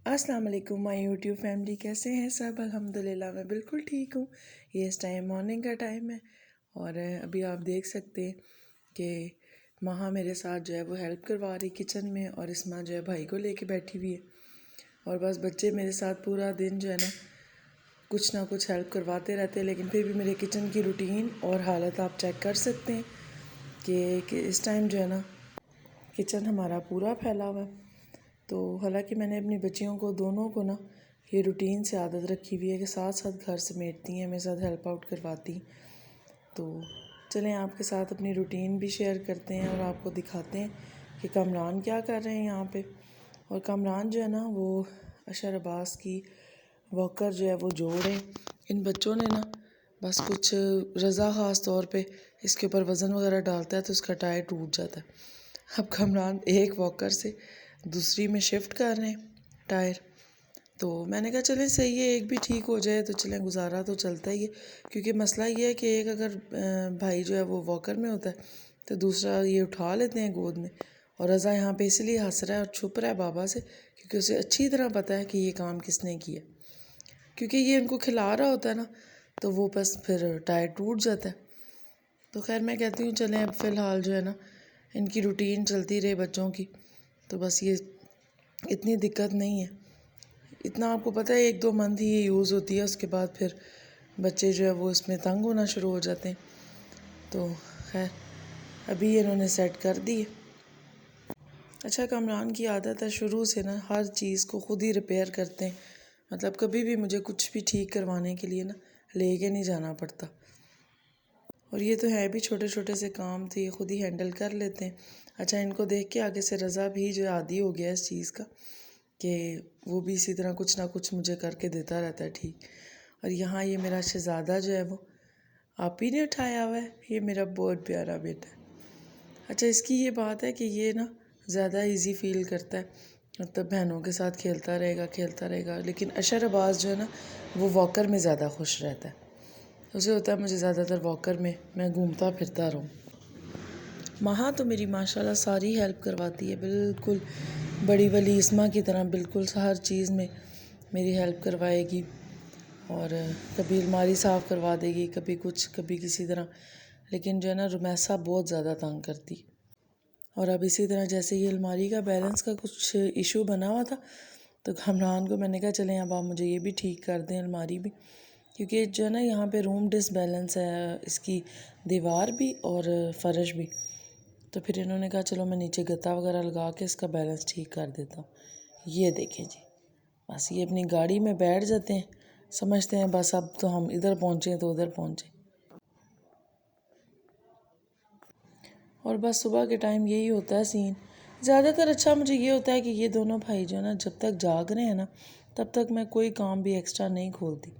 अस्सलाम वालेकुम my YouTube family, कैसे हैं सब। अल्हम्दुलिल्लाह मैं बिल्कुल ठीक हूँ। ये इस टाइम मॉर्निंग का टाइम है और अभी आप देख सकते हैं कि महा मेरे साथ जो है वो हेल्प करवा रही किचन में और इसमा जो है भाई को लेके बैठी हुई है। और बस बच्चे मेरे साथ पूरा दिन जो है ना कुछ ना कुछ हेल्प करवाते रहते हैं, लेकिन फिर भी मेरे किचन की रूटीन और हालत आप चेक कर सकते हैं कि इस टाइम जो है ना किचन हमारा पूरा फैला हुआ है। तो हालांकि मैंने अपनी बच्चियों को दोनों को ना ये रूटीन से आदत रखी हुई है कि साथ साथ घर समेटती हैं, मेरे साथ हेल्प आउट करवाती। तो चलें आपके साथ अपनी रूटीन भी शेयर करते हैं और आपको दिखाते हैं कि कामरान क्या कर रहे हैं यहाँ पे। और कामरान जो है ना वो अशर अब्बास की वॉकर जो है वो जोड़ है। इन बच्चों ने ना बस कुछ रज़ा ख़ास तौर पे इसके ऊपर वज़न वगैरह डालता है तो उसका टायर टूट जाता है। अब कामरान एक वॉकर से दूसरी में शिफ्ट कर रहे हैं टायर। तो मैंने कहा चलें सही है, एक भी ठीक हो जाए तो चलें, गुजारा तो चलता ही है। क्योंकि मसला ये है कि एक अगर भाई जो है वो वॉकर में होता है तो दूसरा ये उठा लेते हैं गोद में। और रज़ा यहाँ पे इसलिए हंस रहा है और छुप रहा है बाबा से क्योंकि उसे अच्छी तरह पता है कि ये काम किसने किया। क्योंकि ये इनको खिला रहा होता है ना तो वो बस फिर टायर टूट जाता है। तो खैर मैं कहती हूँ चलें अब फ़िलहाल जो है ना इनकी रूटीन चलती रहे बच्चों की, तो बस ये इतनी दिक्कत नहीं है। इतना आपको पता है 1-2 मंथ ही ये यूज़ होती है, उसके बाद फिर बच्चे जो है वो इसमें तंग होना शुरू हो जाते हैं। तो खैर अभी इन्होंने सेट कर दी है। अच्छा, कामरान की आदत है शुरू से ना हर चीज़ को ख़ुद ही रिपेयर करते हैं। मतलब कभी भी मुझे कुछ भी ठीक करवाने के लिए ना लेके नहीं जाना पड़ता। और ये तो है भी छोटे छोटे से काम थे, ये ख़ुद ही हैंडल कर लेते हैं। अच्छा, इनको देख के आगे से रज़ा भी जो आदी हो गया इस चीज़ का कि वो भी इसी तरह कुछ ना कुछ मुझे करके देता रहता है ठीक। और यहाँ ये मेरा शहज़ादा जो है वो आप ही ने उठाया हुआ है, ये मेरा बहुत प्यारा बेटा है। अच्छा, इसकी ये बात है कि ये ना ज़्यादा इजी फील करता है, मतलब बहनों के साथ खेलता रहेगा। लेकिन अशर अब्बास जो है ना वो वॉकर में ज़्यादा खुश रहता है। उसे होता है मुझे ज़्यादातर वॉकर में मैं घूमता फिरता रहूँ। महा तो मेरी माशाल्लाह सारी हेल्प करवाती है, बिल्कुल बड़ी वाली इस्मा की तरह बिल्कुल हर चीज़ में मेरी हेल्प करवाएगी। और कभी अलमारी साफ़ करवा देगी, कभी कुछ कभी किसी तरह। लेकिन जो है ना रुमैसा बहुत ज़्यादा तंग करती। और अब इसी तरह जैसे ये अलमारी का बैलेंस का कुछ इशू बना हुआ था तो कामरान को मैंने कहा चलें अब आप मुझे ये भी ठीक कर दें अलमारी भी, क्योंकि जो है ना यहाँ पे रूम डिसबैलेंस है, इसकी दीवार भी और फ़र्श भी। तो फिर इन्होंने कहा चलो मैं नीचे गत्ता वगैरह लगा के इसका बैलेंस ठीक कर देता हूँ। ये देखें जी, बस ये अपनी गाड़ी में बैठ जाते हैं, समझते हैं बस अब तो हम इधर पहुँचे तो उधर पहुँचे। और बस सुबह के टाइम यही होता है सीन ज़्यादातर। अच्छा मुझे ये होता है कि ये दोनों भाई जो है ना जब तक जाग रहे हैं ना तब तक मैं कोई काम भी एक्स्ट्रा नहीं खोलती।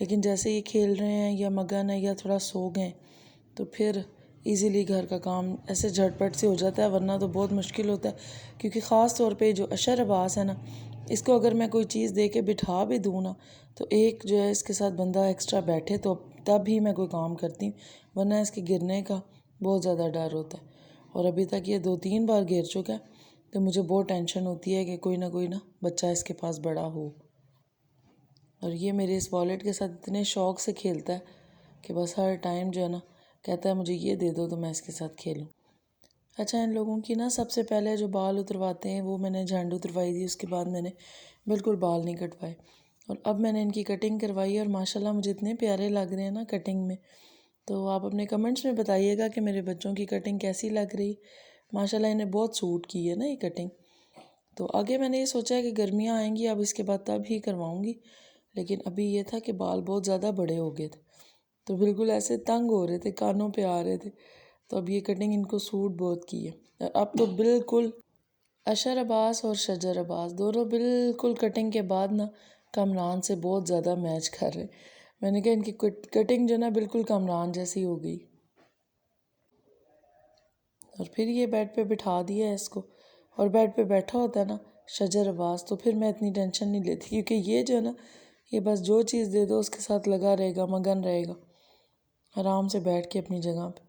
लेकिन जैसे ये खेल रहे हैं या मगन है या थोड़ा सो गए तो फिर इजीली घर का काम ऐसे झटपट से हो जाता है, वरना तो बहुत मुश्किल होता है। क्योंकि ख़ास तौर पे जो अशर अब्बास है ना, इसको अगर मैं कोई चीज़ दे के बिठा भी दूँ ना तो एक जो है इसके साथ बंदा एक्स्ट्रा बैठे तो तब ही मैं कोई काम करती हूँ, वरना इसके गिरने का बहुत ज़्यादा डर होता है। और अभी तक ये 2-3 बार गिर चुका है तो मुझे बहुत टेंशन होती है कि कोई ना बच्चा इसके पास बड़ा हो। और ये मेरे इस वॉलेट के साथ इतने शौक़ से खेलता है कि बस हर टाइम जो है ना कहता है मुझे ये दे दो तो मैं इसके साथ खेलूं। अच्छा, इन लोगों की ना सबसे पहले जो बाल उतरवाते हैं वो मैंने झंड उतरवाई थी, उसके बाद मैंने बिल्कुल बाल नहीं कटवाए। और अब मैंने इनकी कटिंग करवाई और माशाल्लाह मुझे इतने प्यारे लग रहे हैं ना कटिंग में। तो आप अपने कमेंट्स में बताइएगा कि मेरे बच्चों की कटिंग कैसी लग रही। माशाल्लाह इन्हें बहुत सूट की है ना ये कटिंग। तो आगे मैंने ये सोचा है कि गर्मियाँ आएंगी अब इसके बाद तब ही करवाऊँगी। लेकिन अभी ये था कि बाल बहुत ज़्यादा बड़े हो गए थे तो बिल्कुल ऐसे तंग हो रहे थे, कानों पे आ रहे थे। तो अब ये कटिंग इनको सूट बहुत की है। और अब तो बिल्कुल अशर अब्बास और शजर अब्बास दोनों बिल्कुल कटिंग के बाद ना कामरान से बहुत ज़्यादा मैच कर रहे। मैंने कहा इनकी कटिंग जो ना बिल्कुल कामरान जैसी हो गई। और फिर ये बेड पे बिठा दिया है इसको, और बेड पे बैठा होता है ना शजर अब्बास तो फिर मैं इतनी टेंशन नहीं लेती, क्योंकि ये जो है ना ये बस जो चीज़ दे दो उसके साथ लगा रहेगा, मगन रहेगा आराम से बैठ के अपनी जगह पे।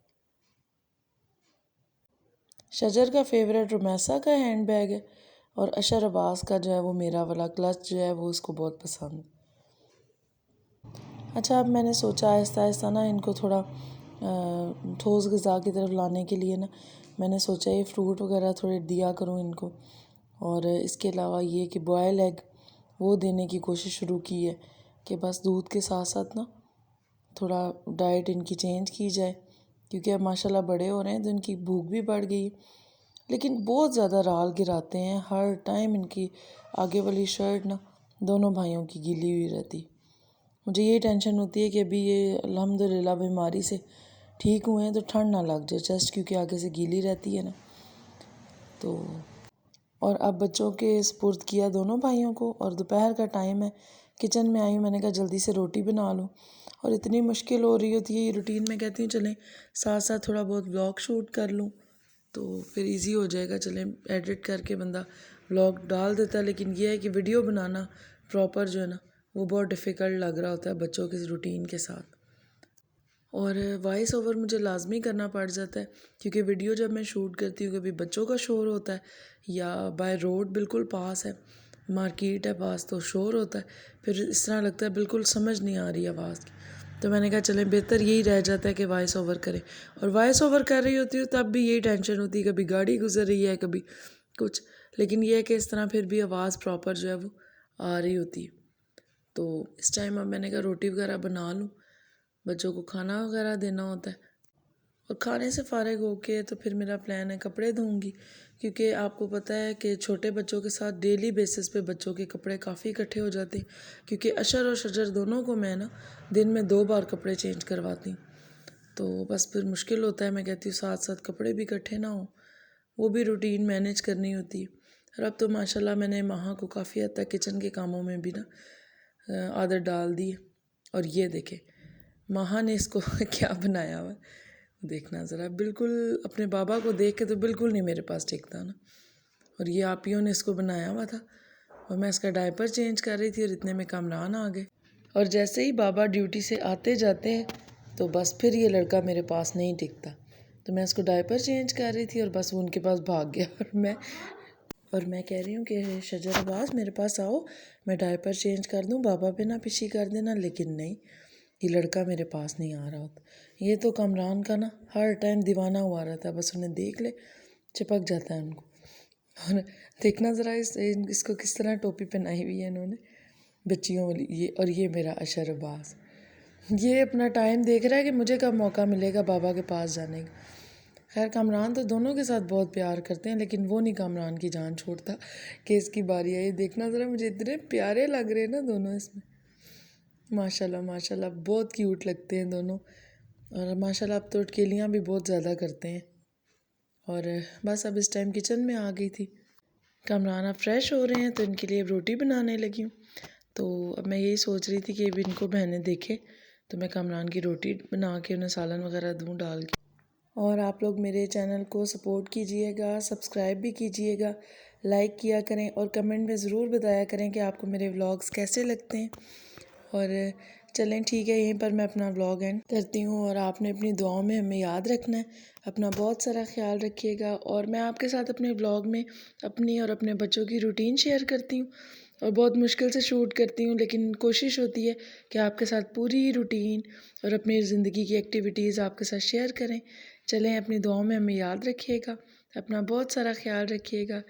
शजर का फेवरेट रुमैसा का हैंड बैग है और अशर अब्बास का जो है वो मेरा वाला क्लच जो है वो उसको बहुत पसंद। अच्छा, अब मैंने सोचा आहिस्ता आहिस्ता ना इनको थोड़ा ठोस ग़िज़ा की तरफ लाने के लिए ना मैंने सोचा ये फ्रूट वगैरह थोड़े दिया करूँ इनको। और इसके अलावा ये कि बॉयल एग वो देने की कोशिश शुरू की है कि बस दूध के साथ साथ ना थोड़ा डाइट इनकी चेंज की जाए, क्योंकि अब माशाल्लाह बड़े हो रहे हैं तो इनकी भूख भी बढ़ गई। लेकिन बहुत ज़्यादा राल गिराते हैं, हर टाइम इनकी आगे वाली शर्ट ना दोनों भाइयों की गीली हुई रहती। मुझे ये टेंशन होती है कि अभी ये अल्हम्दुलिल्लाह बीमारी से ठीक हुए हैं तो ठंड ना लग जाए चेस्ट, क्योंकि आगे से गीली रहती है ना। तो और अब बच्चों के सुपुर्द किया दोनों भाइयों को, और दोपहर का टाइम है, किचन में आई हूँ, मैंने कहा जल्दी से रोटी बना लूँ। और इतनी मुश्किल हो रही होती है ये रूटीन में, कहती हूँ चलें साथ साथ थोड़ा बहुत व्लॉग शूट कर लूँ तो फिर इजी हो जाएगा। चलें एडिट करके बंदा व्लॉग डाल देता है, लेकिन ये है कि वीडियो बनाना प्रॉपर जो है ना वो बहुत डिफ़िकल्ट लग रहा होता है बच्चों के रूटीन के साथ। और वॉइस ओवर मुझे लाजमी करना पड़ जाता है, क्योंकि वीडियो जब मैं शूट करती हूँ कभी बच्चों का शोर होता है या बाय रोड बिल्कुल पास है, मार्केट है पास, तो शोर होता है, फिर इस तरह लगता है बिल्कुल समझ नहीं आ रही आवाज़ की। तो मैंने कहा चलें बेहतर यही रह जाता है कि वॉइस ओवर करें। और वॉइस ओवर कर रही होती हूँ तब भी यही टेंशन होती है, कभी गाड़ी गुजर रही है कभी कुछ, लेकिन यह है कि इस तरह फिर भी आवाज़ प्रॉपर जो है वो आ रही होती है। तो इस टाइम अब मैंने कहा रोटी वगैरह बना लूँ, बच्चों को खाना वगैरह देना होता है। और खाने से फ़ारिग होके तो फिर मेरा प्लान है कपड़े धोऊंगी, क्योंकि आपको पता है कि छोटे बच्चों के साथ डेली बेसिस पे बच्चों के कपड़े काफ़ी इकट्ठे हो जाते हैं, क्योंकि अशर और शजर दोनों को मैं ना दिन में 2 बार कपड़े चेंज करवाती हूँ। तो बस फिर मुश्किल होता है, मैं कहती हूँ साथ साथ कपड़े भी इकट्ठे ना हो, वो भी रूटीन मैनेज करनी होती है। और अब तो माशाल्लाह मैंने माहा को काफ़ी हद तक किचन के कामों में भी ना आदत डाल दी है। और ये देखें माहा ने इसको क्या बनाया हुआ, देखना ज़रा, बिल्कुल अपने बाबा को देख के तो बिल्कुल नहीं मेरे पास टिकता ना। और ये आपियों ने इसको बनाया हुआ था, और मैं इसका डायपर चेंज कर रही थी और इतने में कामरान आ गए। और जैसे ही बाबा ड्यूटी से आते जाते हैं तो बस फिर ये लड़का मेरे पास नहीं टिकता। तो मैं इसको डायपर चेंज कर रही थी और बस वो उनके पास भाग गया। और मैं कह रही हूँ कि शजर अब्बास मेरे पास आओ, मैं डायपर चेंज कर दूँ, बाबा पे ना पिशी कर देना। लेकिन नहीं, ये लड़का मेरे पास नहीं आ रहा होता। ये तो कमरान का ना हर टाइम दीवाना हुआ रहता है, बस उन्हें देख ले चिपक जाता है उनको। और देखना ज़रा इसको किस तरह टोपी पहनाई हुई है इन्होंने, बच्चियों वाली। ये और ये मेरा अशर अब्बास, ये अपना टाइम देख रहा है कि मुझे कब मौका मिलेगा बाबा के पास जाने का। खैर कामरान तो दोनों के साथ बहुत प्यार करते हैं, लेकिन वो नहीं कामरान की जान छोड़ता कि इसकी बारी आई। देखना ज़रा, मुझे इतने प्यारे लग रहे हैं ना दोनों इसमें, माशाल्लाह माशाल्लाह बहुत क्यूट लगते हैं दोनों। और माशाल्लाह अब तो अटकेलियाँ भी बहुत ज़्यादा करते हैं। और बस अब इस टाइम किचन में आ गई थी, कामरान अब फ्रेश हो रहे हैं तो इनके लिए रोटी बनाने लगी हूँ। तो अब मैं यही सोच रही थी कि अब इनको बहनें देखे तो मैं कामरान की रोटी बना के उन्हें सालन वगैरह दूँ डाल के। और आप लोग मेरे चैनल को सपोर्ट कीजिएगा, सब्सक्राइब भी कीजिएगा, लाइक किया करें और कमेंट में ज़रूर बताया करें कि आपको मेरे व्लॉग्स कैसे लगते हैं। और चलें ठीक है, यहीं पर मैं अपना व्लॉग एंड करती हूँ। और आपने अपनी दुआओं में हमें याद रखना है, अपना बहुत सारा ख्याल रखिएगा। और मैं आपके साथ अपने व्लॉग में अपनी और अपने बच्चों की रूटीन शेयर करती हूँ, और बहुत मुश्किल से शूट करती हूँ, लेकिन कोशिश होती है कि आपके साथ पूरी रूटीन और अपनी ज़िंदगी की एक्टिविटीज़ आपके साथ शेयर करें। चलें, अपनी दुआओं में हमें याद रखिएगा, अपना बहुत सारा ख्याल रखिएगा।